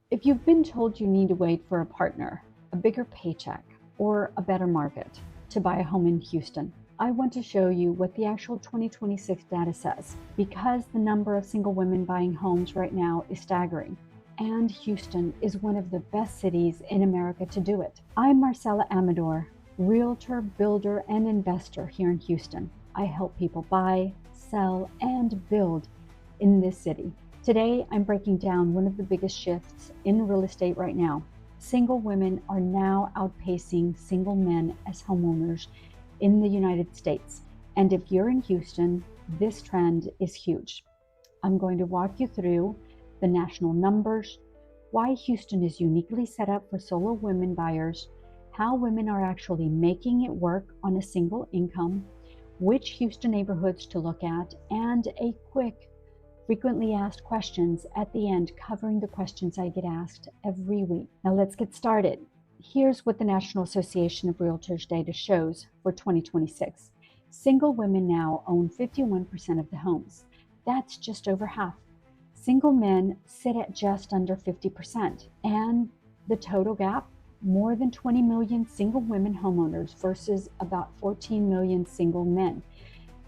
If you've been told you need to wait for a partner, a bigger paycheck, or a better market to buy a home in Houston, I want to show you what the actual 2026 data says, because the number of single women buying homes right now is staggering. And Houston is one of the best cities in America to do it. I'm Marcela Amador, realtor, builder, and investor here in Houston. I help people buy, sell, and build in this city. Today, I'm breaking down one of the biggest shifts in real estate right now. Single women are now outpacing single men as homeowners in the United States. And if you're in Houston, this trend is huge. I'm going to walk you through the national numbers, why Houston is uniquely set up for solo women buyers, how women are actually making it work on a single income, which Houston neighborhoods to look at, and a quick frequently asked questions at the end, covering the questions I get asked every week. Now let's get started. Here's what the National Association of Realtors data shows for 2026. Single women now own 51% of the homes. That's just over half. Single men sit at just under 50%. And the total gap? More than 20 million single women homeowners versus about 14 million single men.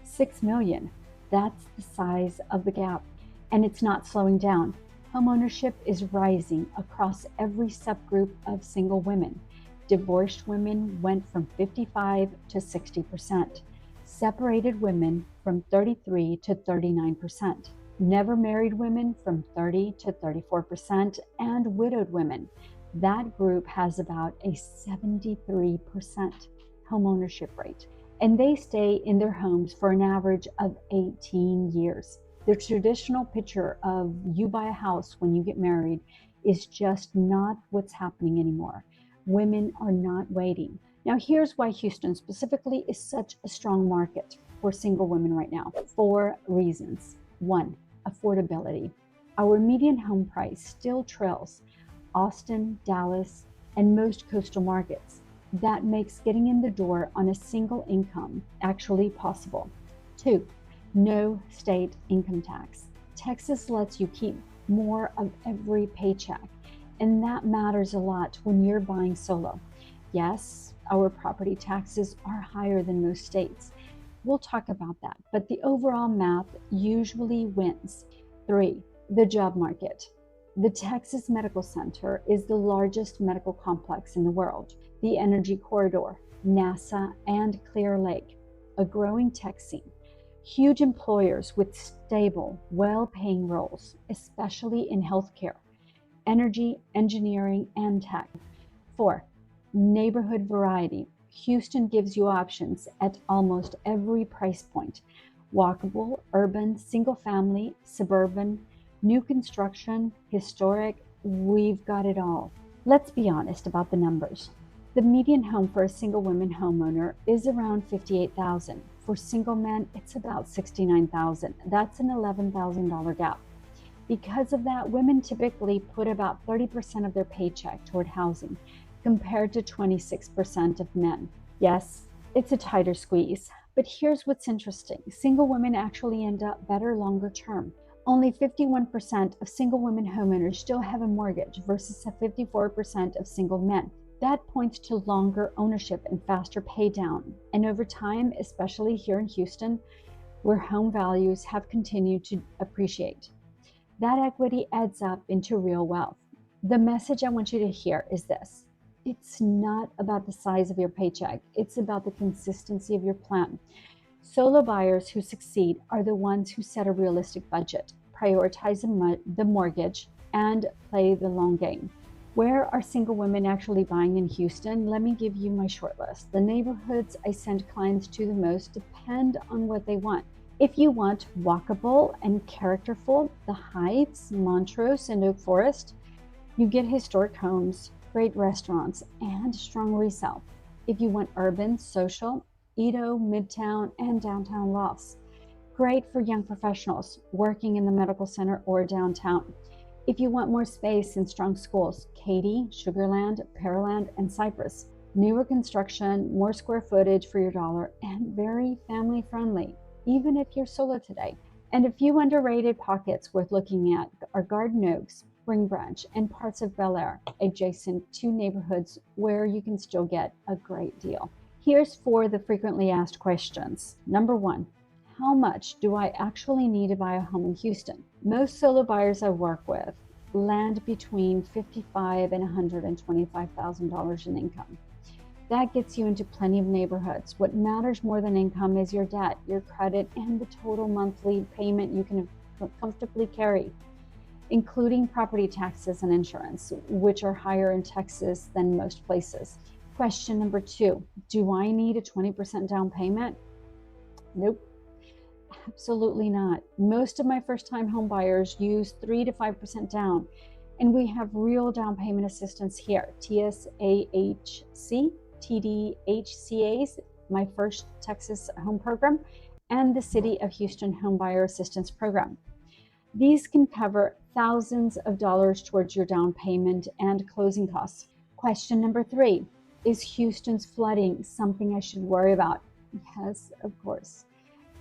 6 million. That's the size of the gap, and it's not slowing down. Homeownership is rising across every subgroup of single women. Divorced women went from 55 to 60%. Separated women from 33 to 39%. Never married women from 30 to 34%, and widowed women. That group has about a 73% homeownership rate, and they stay in their homes for an average of 18 years. The traditional picture of you buy a house when you get married is just not what's happening anymore. Women are not waiting. Now, here's why Houston specifically is such a strong market for single women right now. 4 reasons. 1, affordability. Our median home price still trails Austin, Dallas, and most coastal markets. That makes getting in the door on a single income actually possible. 2, no state income tax. Texas lets you keep more of every paycheck, and that matters a lot when you're buying solo. Yes, our property taxes are higher than most states. We'll talk about that, but the overall math usually wins. 3, the job market. The Texas Medical Center is the largest medical complex in the world. The Energy Corridor, NASA, and Clear Lake, a growing tech scene. Huge employers with stable, well-paying roles, especially in healthcare, energy, engineering, and tech. 4, neighborhood variety. Houston gives you options at almost every price point. Walkable, urban, single-family, suburban, new construction, historic, we've got it all. Let's be honest about the numbers. The median home for a single woman homeowner is around $58,000. For single men, it's about $69,000. That's an $11,000 gap. Because of that, women typically put about 30% of their paycheck toward housing, compared to 26% of men. Yes, it's a tighter squeeze, but here's what's interesting. Single women actually end up better longer term. Only 51% of single women homeowners still have a mortgage versus 54% of single men. That points to longer ownership and faster pay down. And over time, especially here in Houston, where home values have continued to appreciate, that equity adds up into real wealth. The message I want you to hear is this. It's not about the size of your paycheck. It's about the consistency of your plan. Solo buyers who succeed are the ones who set a realistic budget, prioritize the mortgage, and play the long game. Where are single women actually buying in Houston? Let me give you my short list. The neighborhoods I send clients to the most depend on what they want. If you want walkable and characterful, the Heights, Montrose, and Oak Forest, you get historic homes, great restaurants, and strong resale. If you want urban, social, EaDo, Midtown, and downtown lofts. Great for young professionals working in the medical center or downtown. If you want more space and strong schools, Katy, Sugarland, Pearland, and Cypress. Newer construction, more square footage for your dollar, and very family friendly, even if you're solo today. And a few underrated pockets worth looking at are Garden Oaks, Spring Branch, and parts of Bel Air, adjacent to neighborhoods where you can still get a great deal. Here's 4 of the frequently asked questions. Number 1, how much do I actually need to buy a home in Houston? Most solo buyers I work with land between $55,000 and $125,000 in income. That gets you into plenty of neighborhoods. What matters more than income is your debt, your credit, and the total monthly payment you can comfortably carry, including property taxes and insurance, which are higher in Texas than most places. Question number 2, do I need a 20% down payment? Nope, absolutely not. Most of my first-time home buyers use 3 to 5% down, and we have real down payment assistance here. TSAHC, TDHCA's, my first Texas home program, and the City of Houston Home Buyer Assistance Program. These can cover thousands of dollars towards your down payment and closing costs. Question number 3, is Houston's flooding something I should worry about? Yes, of course.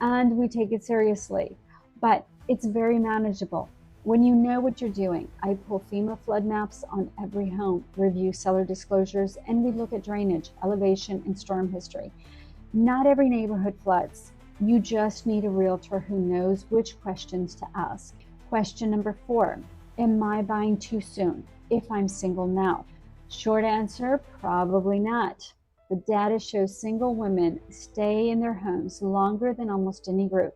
And we take it seriously, but it's very manageable. When you know what you're doing, I pull FEMA flood maps on every home, review seller disclosures, and we look at drainage, elevation, and storm history. Not every neighborhood floods. You just need a realtor who knows which questions to ask. Question number 4, am I buying too soon if I'm single now? Short answer, probably not. The data shows single women stay in their homes longer than almost any group.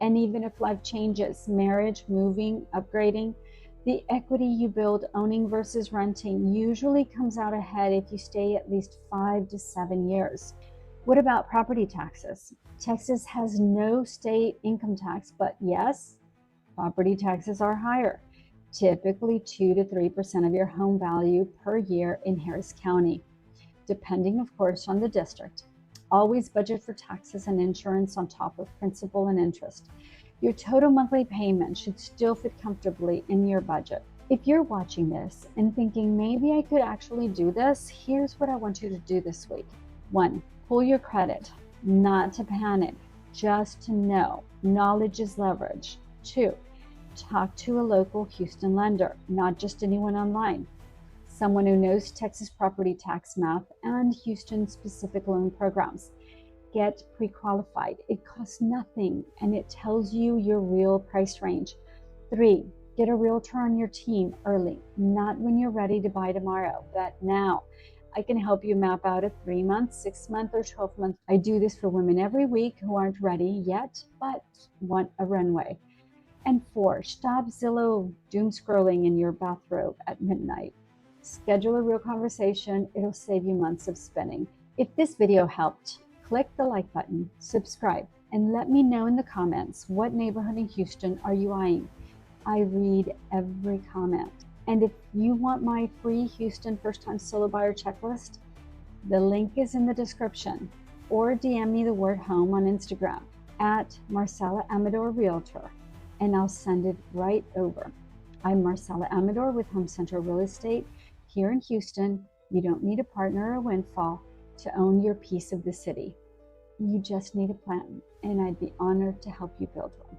And even if life changes, marriage, moving, upgrading, the equity you build owning versus renting usually comes out ahead if you stay at least 5 to 7 years. What about property taxes? Texas has no state income tax, but yes, property taxes are higher, typically 2 to 3% of your home value per year in Harris County, depending, of course, on the district. Always budget for taxes and insurance on top of principal and interest. Your total monthly payment should still fit comfortably in your budget. If you're watching this and thinking maybe I could actually do this, here's what I want you to do this week. 1, pull your credit, not to panic, just to know. Knowledge is leverage. 2, talk to a local Houston lender, not just anyone online. Someone who knows Texas property tax math and Houston specific loan programs. Get pre-qualified. It costs nothing and it tells you your real price range. 3, get a realtor on your team early, not when you're ready to buy tomorrow, but now. I can help you map out a 3-month, 6-month, or 12-month. I do this for women every week who aren't ready yet, but want a runway. And 4, stop Zillow doom scrolling in your bathrobe at midnight. Schedule a real conversation. It'll save you months of spinning. If this video helped, click the like button, subscribe, and let me know in the comments what neighborhood in Houston are you eyeing. I read every comment. And if you want my free Houston first-time solo buyer checklist, the link is in the description, or DM me the word home on Instagram at Marcela Amador Realtor, and I'll send it right over. I'm Marcela Amador with Home Center Real Estate. Here in Houston, you don't need a partner or a windfall to own your piece of the city. You just need a plan, and I'd be honored to help you build one.